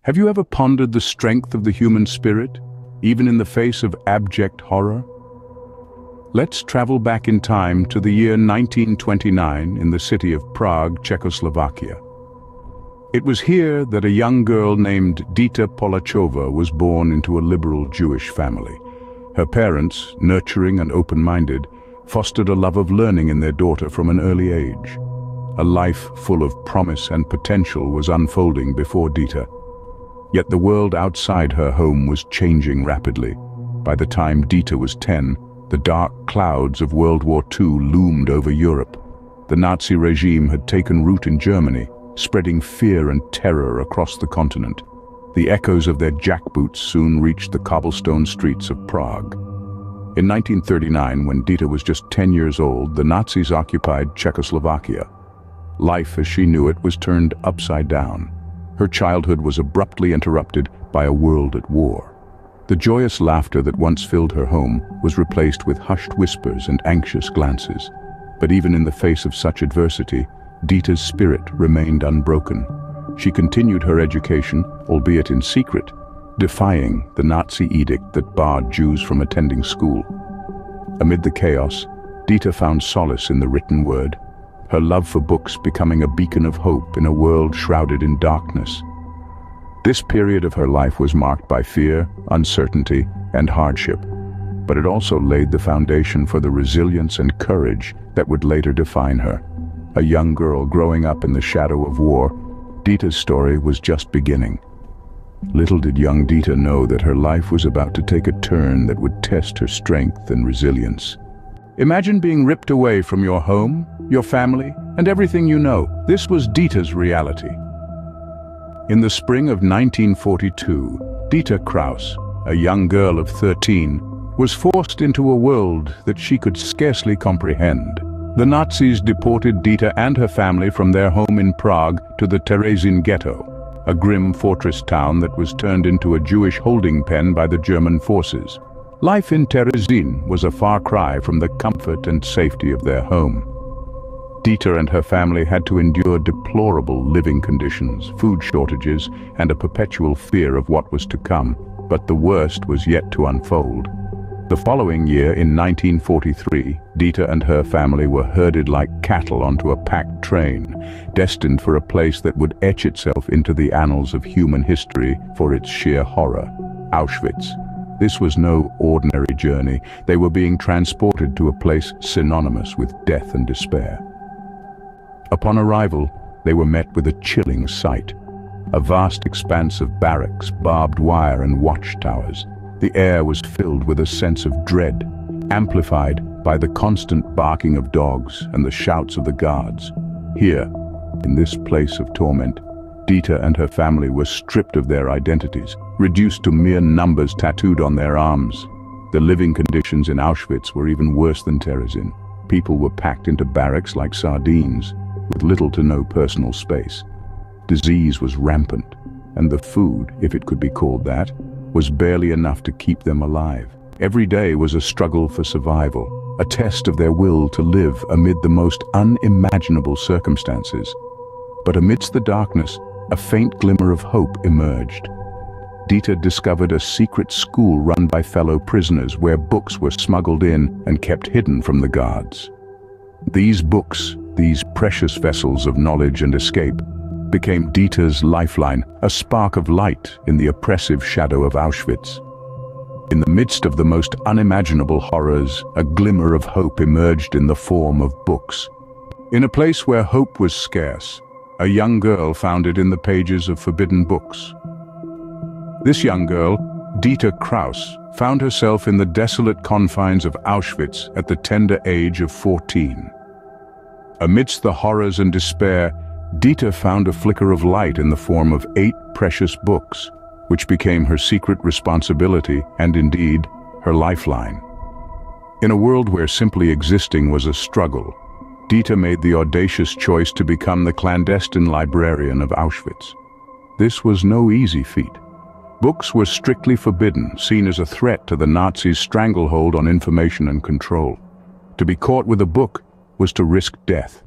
Have you ever pondered the strength of the human spirit, even in the face of abject horror? Let's travel back in time to the year 1929 in the city of Prague, Czechoslovakia. It was here that a young girl named Dita Polachova was born into a liberal Jewish family. Her parents, nurturing and open-minded, fostered a love of learning in their daughter from an early age. A life full of promise and potential was unfolding before Dita. Yet the world outside her home was changing rapidly. By the time Dita was 10, the dark clouds of World War II loomed over Europe. The Nazi regime had taken root in Germany, spreading fear and terror across the continent. The echoes of their jackboots soon reached the cobblestone streets of Prague. In 1939, when Dita was just 10 years old, the Nazis occupied Czechoslovakia. Life as she knew it was turned upside down. Her childhood was abruptly interrupted by a world at war. The joyous laughter that once filled her home was replaced with hushed whispers and anxious glances. But even in the face of such adversity, Dita's spirit remained unbroken. She continued her education, albeit in secret, defying the Nazi edict that barred Jews from attending school. Amid the chaos, Dita found solace in the written word, her love for books becoming a beacon of hope in a world shrouded in darkness. This period of her life was marked by fear, uncertainty, and hardship, but it also laid the foundation for the resilience and courage that would later define her. A young girl growing up in the shadow of war, Dita's story was just beginning. Little did young Dita know that her life was about to take a turn that would test her strength and resilience. Imagine being ripped away from your home, your family, and everything you know. This was Dita's reality. In the spring of 1942, Dita Kraus, a young girl of 13, was forced into a world that she could scarcely comprehend. The Nazis deported Dita and her family from their home in Prague to the Terezin ghetto, a grim fortress town that was turned into a Jewish holding pen by the German forces. Life in Terezin was a far cry from the comfort and safety of their home. Dita and her family had to endure deplorable living conditions, food shortages, and a perpetual fear of what was to come, but the worst was yet to unfold. The following year, in 1943, Dita and her family were herded like cattle onto a packed train, destined for a place that would etch itself into the annals of human history for its sheer horror: Auschwitz. This was no ordinary journey. They were being transported to a place synonymous with death and despair. Upon arrival, they were met with a chilling sight. A vast expanse of barracks, barbed wire, and watchtowers. The air was filled with a sense of dread, amplified by the constant barking of dogs and the shouts of the guards. Here, in this place of torment, Dita and her family were stripped of their identities, reduced to mere numbers tattooed on their arms. The living conditions in Auschwitz were even worse than Terezin. People were packed into barracks like sardines, with little to no personal space. Disease was rampant, and the food, if it could be called that, was barely enough to keep them alive. Every day was a struggle for survival, a test of their will to live amid the most unimaginable circumstances. But amidst the darkness, a faint glimmer of hope emerged. Dita discovered a secret school run by fellow prisoners where books were smuggled in and kept hidden from the guards. These books, these precious vessels of knowledge and escape, became Dita's lifeline, a spark of light in the oppressive shadow of Auschwitz. In the midst of the most unimaginable horrors, a glimmer of hope emerged in the form of books. In a place where hope was scarce, a young girl found it in the pages of forbidden books. This young girl, Dita Kraus, found herself in the desolate confines of Auschwitz at the tender age of 14. Amidst the horrors and despair, Dita found a flicker of light in the form of 8 precious books, which became her secret responsibility and indeed, her lifeline. In a world where simply existing was a struggle, Dita made the audacious choice to become the clandestine librarian of Auschwitz. This was no easy feat. Books were strictly forbidden, seen as a threat to the Nazis' stranglehold on information and control. To be caught with a book was to risk death.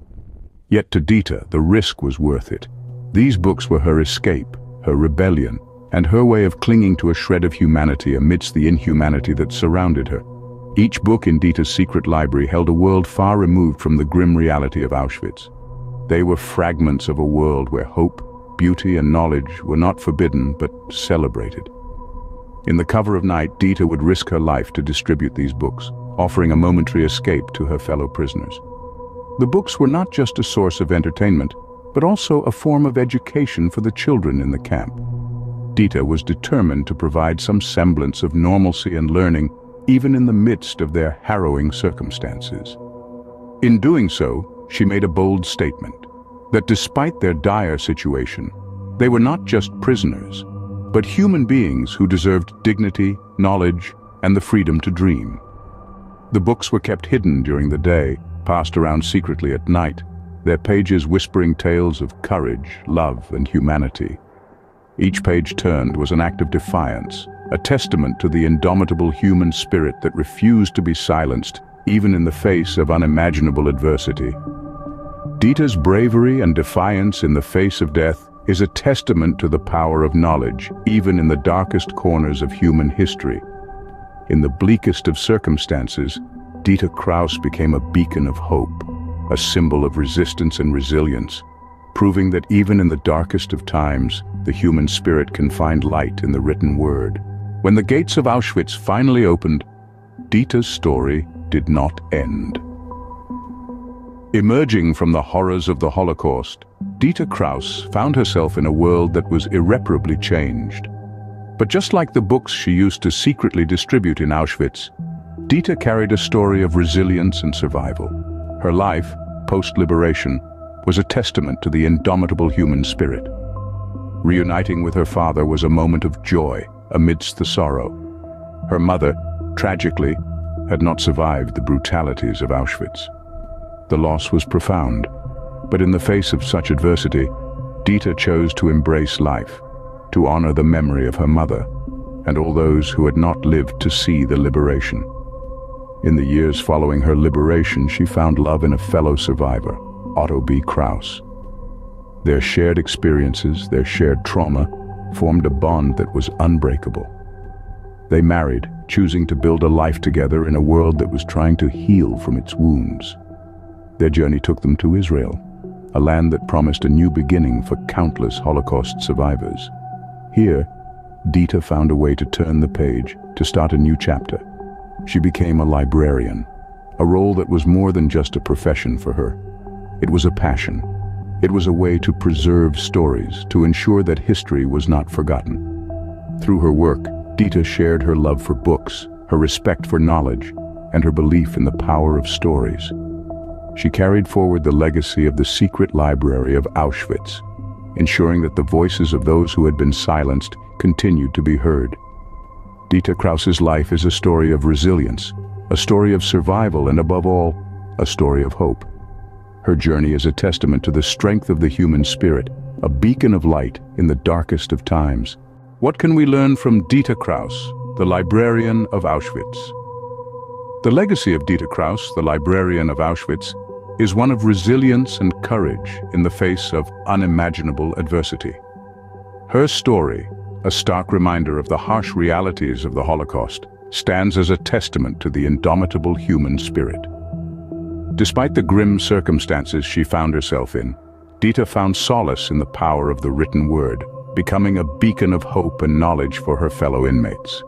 Yet to Dita, the risk was worth it. These books were her escape, her rebellion, and her way of clinging to a shred of humanity amidst the inhumanity that surrounded her. Each book in Dita's secret library held a world far removed from the grim reality of Auschwitz. They were fragments of a world where hope, beauty, and knowledge were not forbidden but celebrated. In the cover of night, Dita would risk her life to distribute these books, offering a momentary escape to her fellow prisoners. The books were not just a source of entertainment, but also a form of education for the children in the camp. Dita was determined to provide some semblance of normalcy and learning, even in the midst of their harrowing circumstances. In doing so, she made a bold statement, that despite their dire situation, they were not just prisoners, but human beings who deserved dignity, knowledge, and the freedom to dream. The books were kept hidden during the day, passed around secretly at night, their pages whispering tales of courage, love, and humanity. Each page turned was an act of defiance, a testament to the indomitable human spirit that refused to be silenced, even in the face of unimaginable adversity. Dita's bravery and defiance in the face of death is a testament to the power of knowledge, even in the darkest corners of human history. In the bleakest of circumstances, Dita Kraus became a beacon of hope, a symbol of resistance and resilience, proving that even in the darkest of times, the human spirit can find light in the written word. When the gates of Auschwitz finally opened, Dita's story did not end. Emerging from the horrors of the Holocaust, Dita Kraus found herself in a world that was irreparably changed. But just like the books she used to secretly distribute in Auschwitz, Dita carried a story of resilience and survival. Her life, post-liberation, was a testament to the indomitable human spirit. Reuniting with her father was a moment of joy amidst the sorrow. Her mother, tragically, had not survived the brutalities of Auschwitz. The loss was profound, but in the face of such adversity, Dita chose to embrace life, to honor the memory of her mother, and all those who had not lived to see the liberation. In the years following her liberation, she found love in a fellow survivor, Otto B. Kraus. Their shared experiences, their shared trauma, formed a bond that was unbreakable. They married, choosing to build a life together in a world that was trying to heal from its wounds. Their journey took them to Israel, a land that promised a new beginning for countless Holocaust survivors. Here, Dita found a way to turn the page, to start a new chapter. She became a librarian, a role that was more than just a profession for her. It was a passion. It was a way to preserve stories, to ensure that history was not forgotten. Through her work, Dita shared her love for books, her respect for knowledge, and her belief in the power of stories. She carried forward the legacy of the secret library of Auschwitz, ensuring that the voices of those who had been silenced continued to be heard. Dita Kraus's life is a story of resilience, a story of survival, and above all, a story of hope. Her journey is a testament to the strength of the human spirit, a beacon of light in the darkest of times. What can we learn from Dita Kraus, the Librarian of Auschwitz? The legacy of Dita Kraus, the Librarian of Auschwitz, is one of resilience and courage in the face of unimaginable adversity. Her story, a stark reminder of the harsh realities of the Holocaust, stands as a testament to the indomitable human spirit. Despite the grim circumstances she found herself in, Dita found solace in the power of the written word, becoming a beacon of hope and knowledge for her fellow inmates.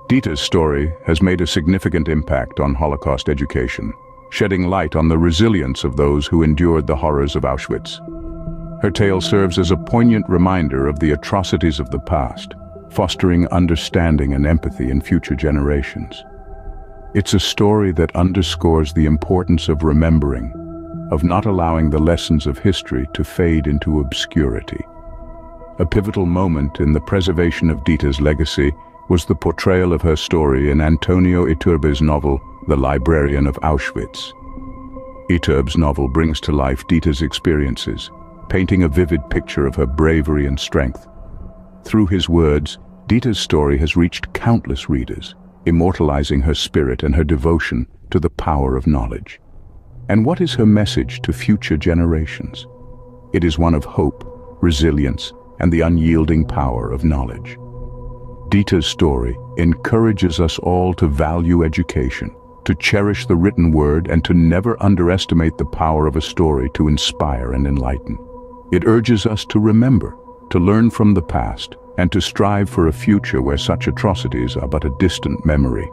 Dita's story has made a significant impact on Holocaust education, shedding light on the resilience of those who endured the horrors of Auschwitz. Her tale serves as a poignant reminder of the atrocities of the past, fostering understanding and empathy in future generations. It's a story that underscores the importance of remembering, of not allowing the lessons of history to fade into obscurity. A pivotal moment in the preservation of Dita's legacy was the portrayal of her story in Antonio Iturbé's novel, The Librarian of Auschwitz. Iturbé's novel brings to life Dita's experiences, painting a vivid picture of her bravery and strength. Through his words, Dita's story has reached countless readers, immortalizing her spirit and her devotion to the power of knowledge. And what is her message to future generations? It is one of hope, resilience, and the unyielding power of knowledge. Dita's story encourages us all to value education, to cherish the written word, and to never underestimate the power of a story to inspire and enlighten. It urges us to remember, to learn from the past, and to strive for a future where such atrocities are but a distant memory.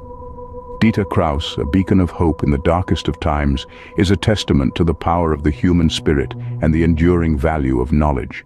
Dita Kraus, a beacon of hope in the darkest of times, is a testament to the power of the human spirit and the enduring value of knowledge.